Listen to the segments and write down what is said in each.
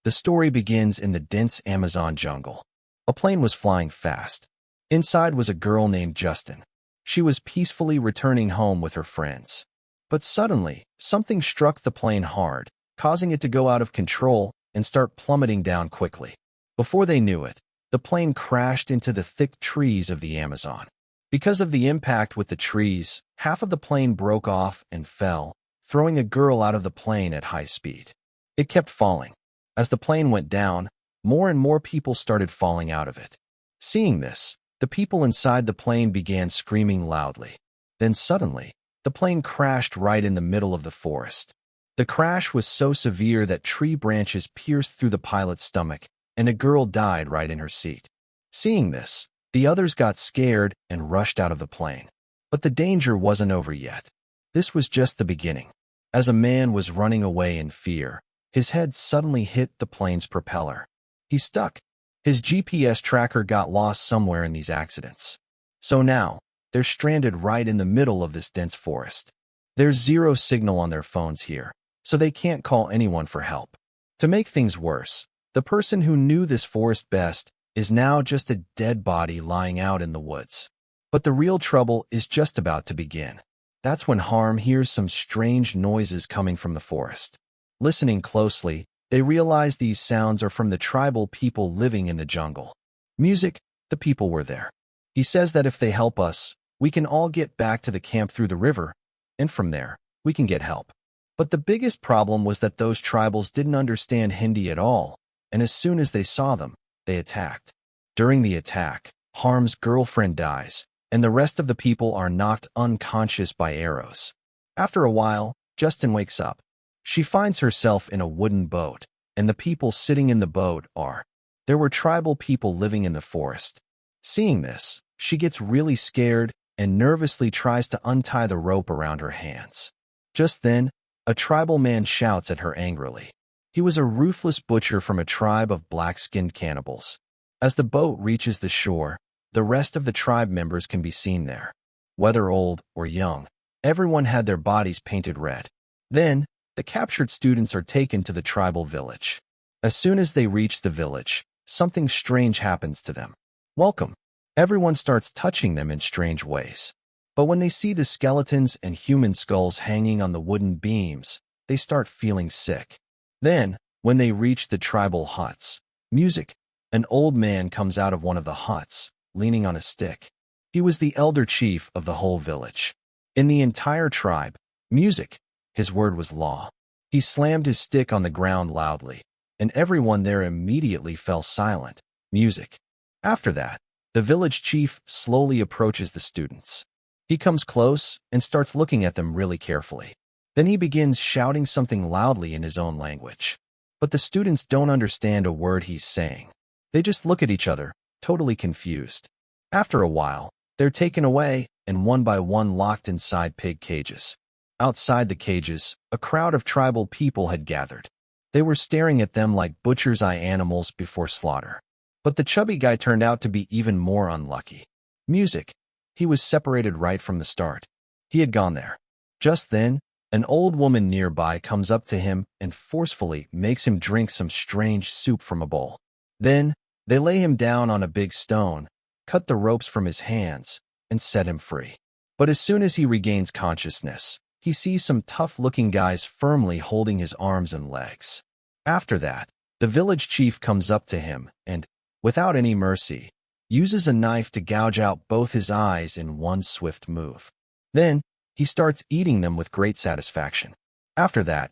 The story begins in the dense Amazon jungle. A plane was flying fast. Inside was a girl named Justin. She was peacefully returning home with her friends. But suddenly, something struck the plane hard, causing it to go out of control and start plummeting down quickly. Before they knew it, the plane crashed into the thick trees of the Amazon. Because of the impact with the trees, half of the plane broke off and fell, throwing a girl out of the plane at high speed. It kept falling. As the plane went down, more and more people started falling out of it. Seeing this, the people inside the plane began screaming loudly. Then suddenly, the plane crashed right in the middle of the forest. The crash was so severe that tree branches pierced through the pilot's stomach, and a girl died right in her seat. Seeing this, the others got scared and rushed out of the plane. But the danger wasn't over yet. This was just the beginning. As a man was running away in fear, his head suddenly hit the plane's propeller. He stuck. His GPS tracker got lost somewhere in these accidents. So now, they're stranded right in the middle of this dense forest. There's zero signal on their phones here, so they can't call anyone for help. To make things worse, the person who knew this forest best is now just a dead body lying out in the woods. But the real trouble is just about to begin. That's when Harm hears some strange noises coming from the forest. Listening closely, they realize these sounds are from the tribal people living in the jungle. Music, the people were there. He says that if they help us, we can all get back to the camp through the river, and from there, we can get help. But the biggest problem was that those tribals didn't understand Hindi at all, and as soon as they saw them, they attacked. During the attack, Harm's girlfriend dies, and the rest of the people are knocked unconscious by arrows. After a while, Justin wakes up. She finds herself in a wooden boat, and the people sitting in the boat are. There were tribal people living in the forest. Seeing this, she gets really scared and nervously tries to untie the rope around her hands. Just then, a tribal man shouts at her angrily. He was a ruthless butcher from a tribe of black-skinned cannibals. As the boat reaches the shore, the rest of the tribe members can be seen there. Whether old or young, everyone had their bodies painted red. Then, the captured students are taken to the tribal village. As soon as they reach the village, something strange happens to them. Welcome. Everyone starts touching them in strange ways. But when they see the skeletons and human skulls hanging on the wooden beams, they start feeling sick. Then, when they reach the tribal huts, music. An old man comes out of one of the huts, leaning on a stick. He was the elder chief of the whole village. In the entire tribe, music. His word was law. He slammed his stick on the ground loudly, and everyone there immediately fell silent. Music. After that, the village chief slowly approaches the students. He comes close and starts looking at them really carefully. Then he begins shouting something loudly in his own language. But the students don't understand a word he's saying. They just look at each other, totally confused. After a while, they're taken away and one by one locked inside pig cages. Outside the cages, a crowd of tribal people had gathered. They were staring at them like butcher's eye animals before slaughter. But the chubby guy turned out to be even more unlucky. Music. He was separated right from the start. He had gone there. Just then, an old woman nearby comes up to him and forcefully makes him drink some strange soup from a bowl. Then, they lay him down on a big stone, cut the ropes from his hands, and set him free. But as soon as he regains consciousness, he sees some tough-looking guys firmly holding his arms and legs. After that, the village chief comes up to him and, without any mercy, uses a knife to gouge out both his eyes in one swift move. Then, he starts eating them with great satisfaction. After that,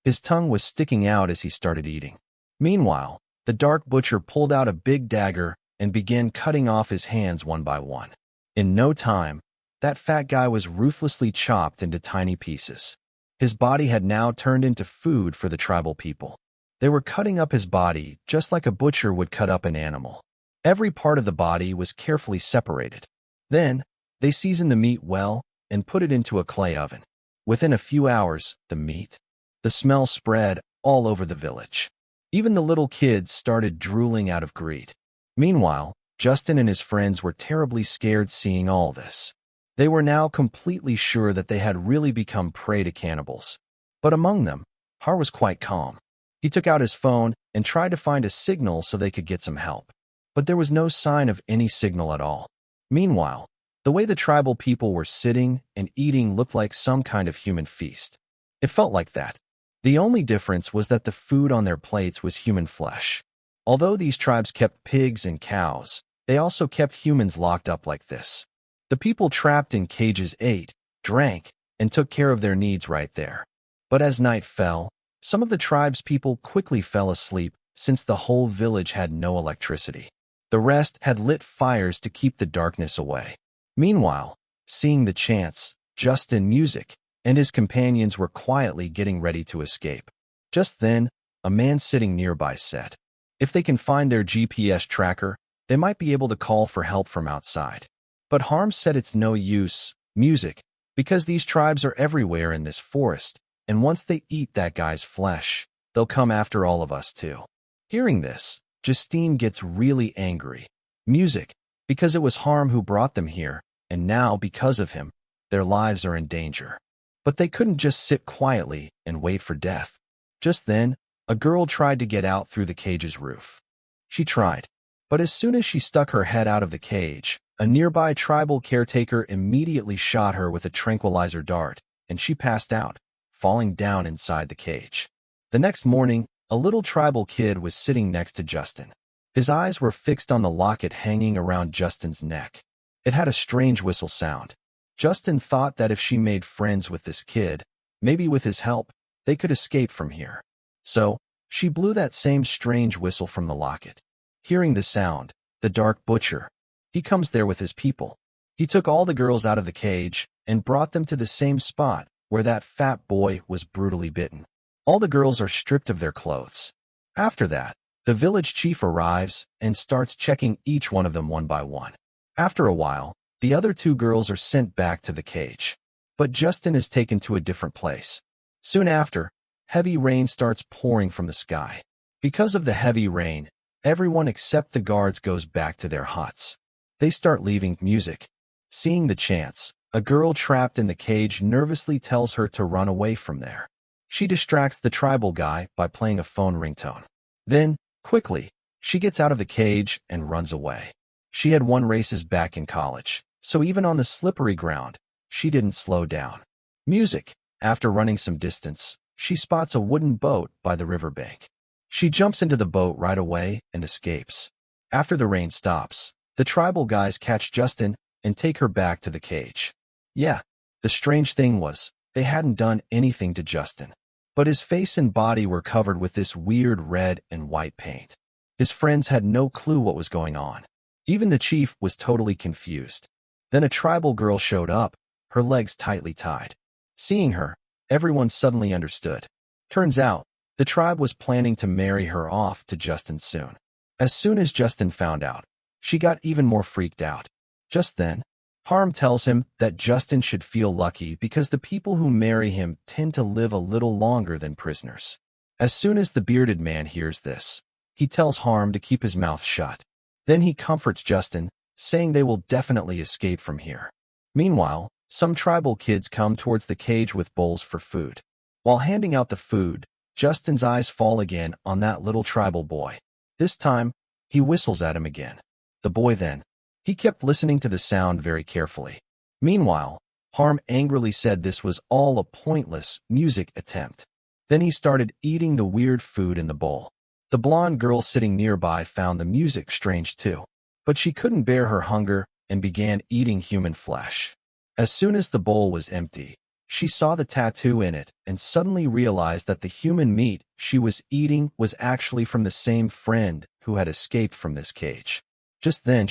his tongue was sticking out as he started eating. Meanwhile, the dark butcher pulled out a big dagger and began cutting off his hands one by one. In no time, that fat guy was ruthlessly chopped into tiny pieces. His body had now turned into food for the tribal people. They were cutting up his body just like a butcher would cut up an animal. Every part of the body was carefully separated. Then, they seasoned the meat well and put it into a clay oven. Within a few hours, the smell spread all over the village. Even the little kids started drooling out of greed. Meanwhile, Justin and his friends were terribly scared seeing all this. They were now completely sure that they had really become prey to cannibals. But among them, Har was quite calm. He took out his phone and tried to find a signal so they could get some help. But there was no sign of any signal at all. Meanwhile, the way the tribal people were sitting and eating looked like some kind of human feast. It felt like that. The only difference was that the food on their plates was human flesh. Although these tribes kept pigs and cows, they also kept humans locked up like this. The people trapped in cages ate, drank, and took care of their needs right there. But as night fell, some of the tribe's people quickly fell asleep since the whole village had no electricity. The rest had lit fires to keep the darkness away. Meanwhile, seeing the chance, Justin Music and his companions were quietly getting ready to escape. Just then, a man sitting nearby said, "If they can find their GPS tracker, they might be able to call for help from outside." But Harm said it's no use, Music, because these tribes are everywhere in this forest, and once they eat that guy's flesh, they'll come after all of us too. Hearing this, Justine gets really angry. Music, because it was Harm who brought them here, and now, because of him, their lives are in danger. But they couldn't just sit quietly and wait for death. Just then, a girl tried to get out through the cage's roof. She tried, but as soon as she stuck her head out of the cage, a nearby tribal caretaker immediately shot her with a tranquilizer dart, and she passed out, falling down inside the cage. The next morning, a little tribal kid was sitting next to Justin. His eyes were fixed on the locket hanging around Justin's neck. It had a strange whistle sound. Justin thought that if she made friends with this kid, maybe with his help, they could escape from here. So, she blew that same strange whistle from the locket. Hearing the sound, the Dark Butcher, he comes there with his people. He took all the girls out of the cage and brought them to the same spot where that fat boy was brutally bitten. All the girls are stripped of their clothes. After that, the village chief arrives and starts checking each one of them one by one. After a while, the other two girls are sent back to the cage. But Justin is taken to a different place. Soon after, heavy rain starts pouring from the sky. Because of the heavy rain, everyone except the guards goes back to their huts. They start leaving Music. Seeing the chance, a girl trapped in the cage nervously tells her to run away from there. She distracts the tribal guy by playing a phone ringtone. Then, quickly, she gets out of the cage and runs away. She had won races back in college, so even on the slippery ground, she didn't slow down. Music, after running some distance, she spots a wooden boat by the riverbank. She jumps into the boat right away and escapes. After the rain stops, the tribal guys catch Justin and take her back to the cage. Yeah, the strange thing was, they hadn't done anything to Justin, but his face and body were covered with this weird red and white paint. His friends had no clue what was going on. Even the chief was totally confused. Then a tribal girl showed up, her legs tightly tied. Seeing her, everyone suddenly understood. Turns out, the tribe was planning to marry her off to Justin soon. As soon as Justin found out, she got even more freaked out. Just then, Harm tells him that Justin should feel lucky because the people who marry him tend to live a little longer than prisoners. As soon as the bearded man hears this, he tells Harm to keep his mouth shut. Then he comforts Justin, saying they will definitely escape from here. Meanwhile, some tribal kids come towards the cage with bowls for food. While handing out the food, Justin's eyes fall again on that little tribal boy. This time, he whistles at him again. The boy then. He kept listening to the sound very carefully. Meanwhile, Harm angrily said this was all a pointless music attempt. Then he started eating the weird food in the bowl. The blonde girl sitting nearby found the music strange too, but she couldn't bear her hunger and began eating human flesh. As soon as the bowl was empty, she saw the tattoo in it and suddenly realized that the human meat she was eating was actually from the same friend who had escaped from this cage. Just then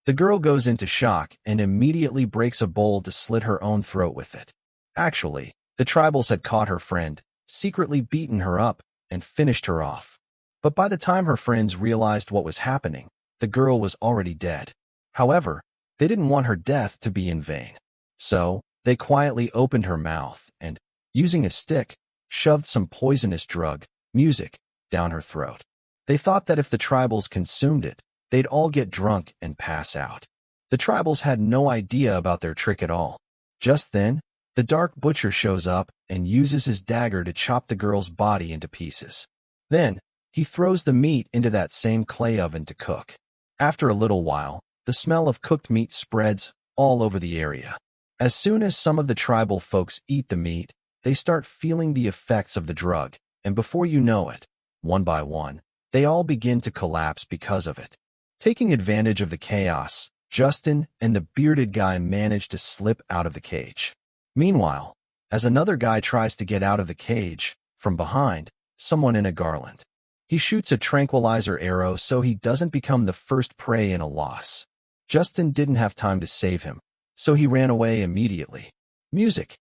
the girl goes into shock and immediately breaks a bowl to slit her own throat with it. Actually, the tribals had caught her friend, secretly beaten her up, and finished her off. But by the time her friends realized what was happening, the girl was already dead. However, they didn't want her death to be in vain. So, they quietly opened her mouth and, using a stick, shoved some poisonous drug, music, down her throat. They thought that if the tribals consumed it, they'd all get drunk and pass out. The tribals had no idea about their trick at all. Just then, the Dark Butcher shows up and uses his dagger to chop the girl's body into pieces. Then, He throws the meat into that same clay oven to cook. After a little while, the smell of cooked meat spreads all over the area. As soon as some of the tribal folks eat the meat, they start feeling the effects of the drug, and before you know it, one by one, they all begin to collapse because of it. Taking advantage of the chaos, Justin and the bearded guy manage to slip out of the cage. Meanwhile, as another guy tries to get out of the cage, from behind, someone in a garland. He shoots a tranquilizer arrow so he doesn't become the first prey in a loss. Justin didn't have time to save him, so he ran away immediately. Music.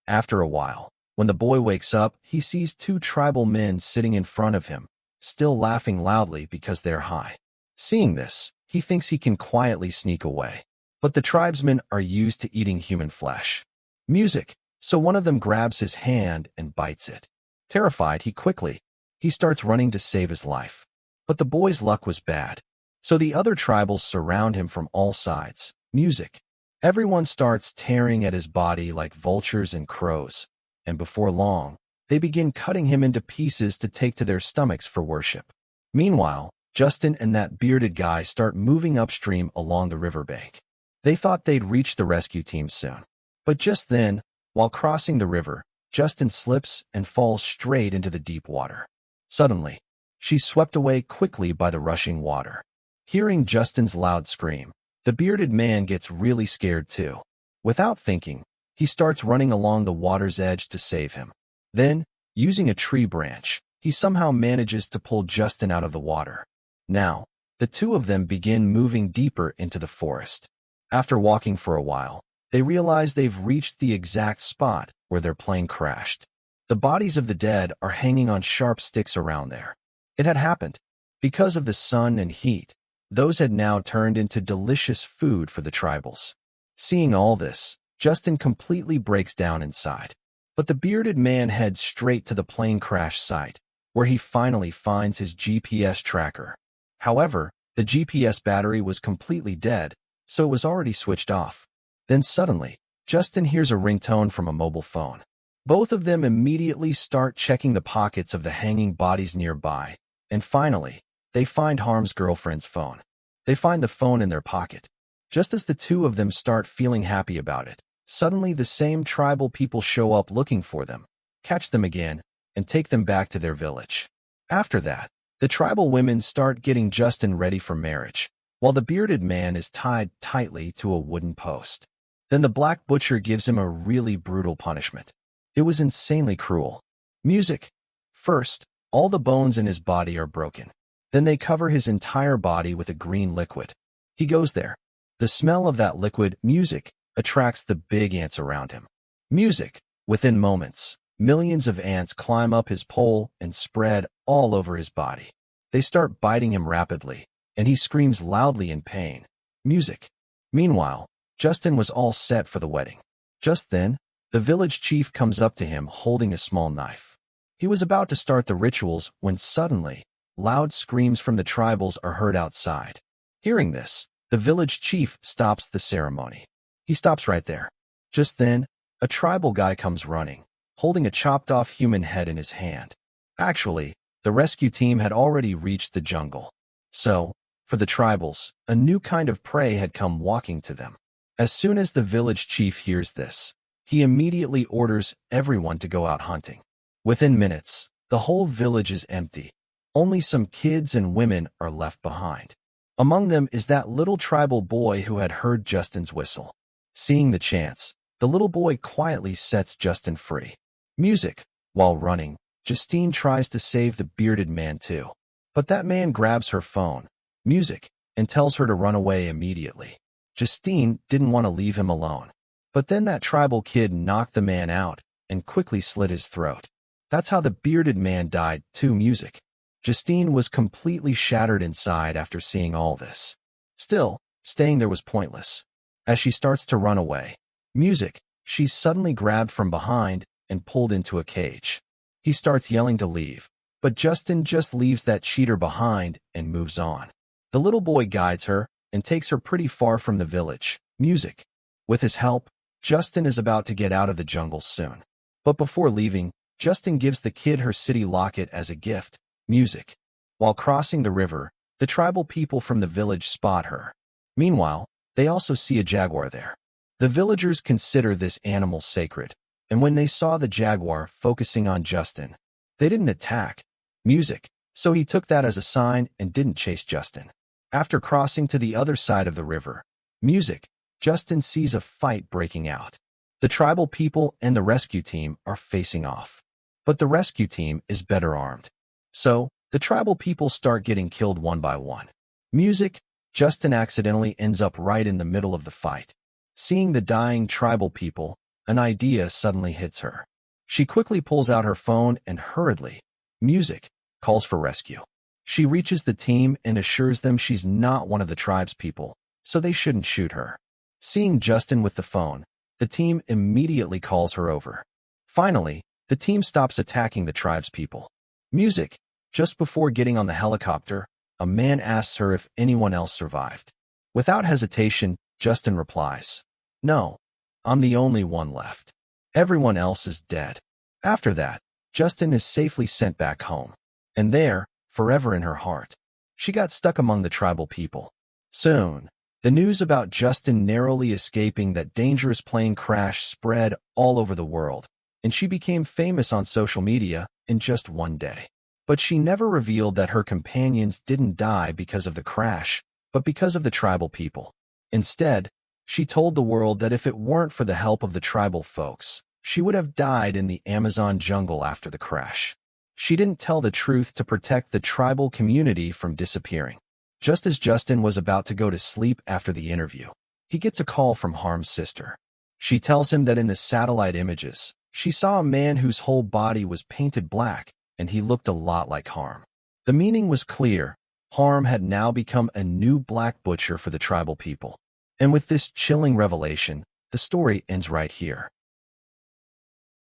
After a while, when the boy wakes up, he sees two tribal men sitting in front of him, still laughing loudly because they're high. Seeing this, he thinks he can quietly sneak away. But the tribesmen are used to eating human flesh. Music. So one of them grabs his hand and bites it. Terrified, he starts running to save his life. But the boy's luck was bad. So the other tribals surround him from all sides. Music. Everyone starts tearing at his body like vultures and crows. And before long, they begin cutting him into pieces to take to their stomachs for worship. Meanwhile, Justin and that bearded guy start moving upstream along the riverbank. They thought they'd reach the rescue team soon. But just then, while crossing the river, Justin slips and falls straight into the deep water. Suddenly, she's swept away quickly by the rushing water. Hearing Justin's loud scream, the bearded man gets really scared too. Without thinking, he starts running along the water's edge to save him. Then, using a tree branch, he somehow manages to pull Justin out of the water. Now, the two of them begin moving deeper into the forest. After walking for a while, they realize they've reached the exact spot where their plane crashed. The bodies of the dead are hanging on sharp sticks around there. It had happened. Because of the sun and heat, those had now turned into delicious food for the tribals. Seeing all this, Justin completely breaks down inside. But the bearded man heads straight to the plane crash site, where he finally finds his GPS tracker. However, the GPS battery was completely dead, so it was already switched off. Then suddenly, Justin hears a ringtone from a mobile phone. Both of them immediately start checking the pockets of the hanging bodies nearby, and finally, they find Harm's girlfriend's phone. They find the phone in their pocket. Just as the two of them start feeling happy about it, suddenly the same tribal people show up looking for them, catch them again, and take them back to their village. After that, the tribal women start getting Justin ready for marriage, while the bearded man is tied tightly to a wooden post. Then the black butcher gives him a really brutal punishment. It was insanely cruel. Music. First, all the bones in his body are broken. Then they cover his entire body with a green liquid. He goes there. The smell of that liquid, music, attracts the big ants around him. Music. Within moments, millions of ants climb up his pole and spread all over his body. They start biting him rapidly, and he screams loudly in pain. Music. Meanwhile, Justin was all set for the wedding. Just then, the village chief comes up to him holding a small knife. He was about to start the rituals when suddenly, loud screams from the tribals are heard outside. Hearing this, the village chief stops the ceremony. He stops right there. Just then, a tribal guy comes running, holding a chopped-off human head in his hand. Actually, the rescue team had already reached the jungle. So, for the tribals, a new kind of prey had come walking to them. As soon as the village chief hears this, he immediately orders everyone to go out hunting. Within minutes, the whole village is empty. Only some kids and women are left behind. Among them is that little tribal boy who had heard Justin's whistle. Seeing the chance, the little boy quietly sets Justin free. Music. While running, Justine tries to save the bearded man too. But that man grabs her phone, music, and tells her to run away immediately. Justine didn't want to leave him alone. But then that tribal kid knocked the man out and quickly slit his throat. That's how the bearded man died too. Music. Justine was completely shattered inside after seeing all this. Still, staying there was pointless. As she starts to run away, music, she's suddenly grabbed from behind and pulled into a cage. He starts yelling to leave, but Justin just leaves that cheater behind and moves on. The little boy guides her and takes her pretty far from the village. Music. With his help, Justin is about to get out of the jungle soon. But before leaving, Justin gives the kid her city locket as a gift. Music. While crossing the river, the tribal people from the village spot her. Meanwhile, they also see a jaguar there. The villagers consider this animal sacred, and when they saw the jaguar focusing on Justin, they didn't attack. Music, so he took that as a sign and didn't chase Justin. After crossing to the other side of the river, Music, Justin sees a fight breaking out. The tribal people and the rescue team are facing off. But the rescue team is better armed. So, the tribal people start getting killed one by one. Music, Justin accidentally ends up right in the middle of the fight. Seeing the dying tribal people, an idea suddenly hits her. She quickly pulls out her phone and hurriedly, Music, calls for rescue. She reaches the team and assures them she's not one of the tribe's people, so they shouldn't shoot her. Seeing Justin with the phone, the team immediately calls her over. Finally, the team stops attacking the tribe's people. Music, just before getting on the helicopter, a man asks her if anyone else survived. Without hesitation, Justin replies, "No, I'm the only one left. Everyone else is dead." After that, Justin is safely sent back home. And there, forever in her heart, she got stuck among the tribal people. Soon, the news about Justin narrowly escaping that dangerous plane crash spread all over the world, and she became famous on social media in just one day. But she never revealed that her companions didn't die because of the crash, but because of the tribal people. Instead, she told the world that if it weren't for the help of the tribal folks, she would have died in the Amazon jungle after the crash. She didn't tell the truth to protect the tribal community from disappearing. Just as Justin was about to go to sleep after the interview, he gets a call from Harm's sister. She tells him that in the satellite images, she saw a man whose whole body was painted black, and he looked a lot like Harm. The meaning was clear. Harm had now become a new black butcher for the tribal people. And with this chilling revelation, the story ends right here.